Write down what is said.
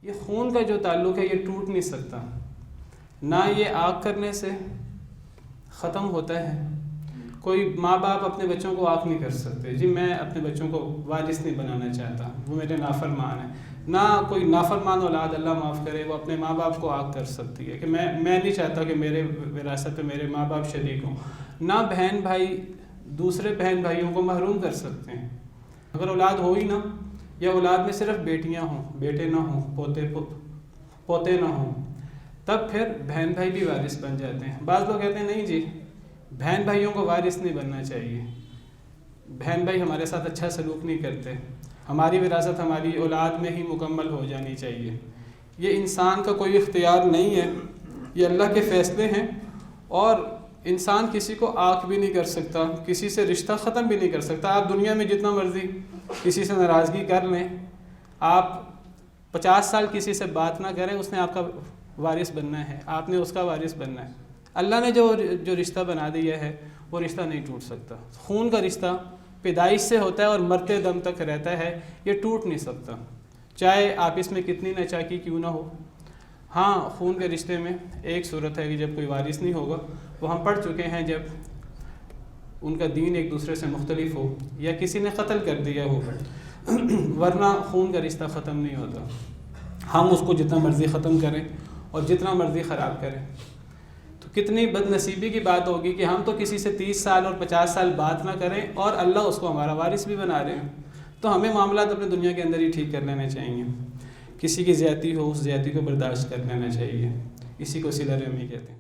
یہ خون کا جو تعلق ہے یہ ٹوٹ نہیں سکتا، نہ یہ آگ کرنے سے ختم ہوتا ہے. کوئی ماں باپ اپنے بچوں کو آگ نہیں کر سکتے، جی میں اپنے بچوں کو وارث نہیں بنانا چاہتا، وہ میرے نافرمان ہیں. نہ کوئی نافرمان اولاد اللہ معاف کرے وہ اپنے ماں باپ کو آگ کر سکتی ہے کہ میں نہیں چاہتا کہ میرے وراثت پہ میرے ماں باپ شریک ہوں. نہ بہن بھائی دوسرے بہن بھائیوں کو محروم کر سکتے ہیں. اگر اولاد ہو ہی نہ، یا اولاد میں صرف بیٹیاں ہوں، بیٹے نہ ہوں، پوتے نہ ہوں، تب پھر بہن بھائی بھی وارث بن جاتے ہیں. بعض لوگ کہتے ہیں نہیں جی بہن بھائیوں کو وارث نہیں بننا چاہیے، بہن بھائی ہمارے ساتھ اچھا سلوک نہیں کرتے، ہماری وراثت ہماری اولاد میں ہی مکمل ہو جانی چاہیے. یہ انسان کا کوئی اختیار نہیں ہے، یہ اللہ کے فیصلے ہیں. اور انسان کسی کو آنکھ بھی نہیں کر سکتا، کسی سے رشتہ ختم بھی نہیں کر سکتا. آپ دنیا میں جتنا مرضی کسی سے ناراضگی کر لیں، آپ 50 سال کسی سے بات نہ کریں، اس نے آپ کا وارث بننا ہے، آپ نے اس کا وارث بننا ہے. اللہ نے جو رشتہ بنا دیا ہے وہ رشتہ نہیں ٹوٹ سکتا. خون کا رشتہ پیدائش سے ہوتا ہے اور مرتے دم تک رہتا ہے، یہ ٹوٹ نہیں سکتا، چاہے آپ اس میں کتنی ناچاکی کیوں نہ ہو. ہاں خون کے رشتے میں ایک صورت ہے کہ جب کوئی وارث نہیں ہوگا، وہ ہم پڑھ چکے ہیں، جب ان کا دین ایک دوسرے سے مختلف ہو یا کسی نے قتل کر دیا ہو، ورنہ خون کا رشتہ ختم نہیں ہوتا. ہم اس کو جتنا مرضی ختم کریں اور جتنا مرضی خراب کریں، تو کتنی بد نصیبی کی بات ہوگی کہ ہم تو کسی سے 30 سال اور 50 سال بات نہ کریں اور اللہ اس کو ہمارا وارث بھی بنا رہے ہیں. تو ہمیں معاملات اپنے دنیا کے اندر ہی ٹھیک کر لینے چاہیے. کسی کی زیادتی ہو اس زیادتی کو برداشت کر لینا چاہیے. اسی کو صلہ رحمی کہتے ہیں.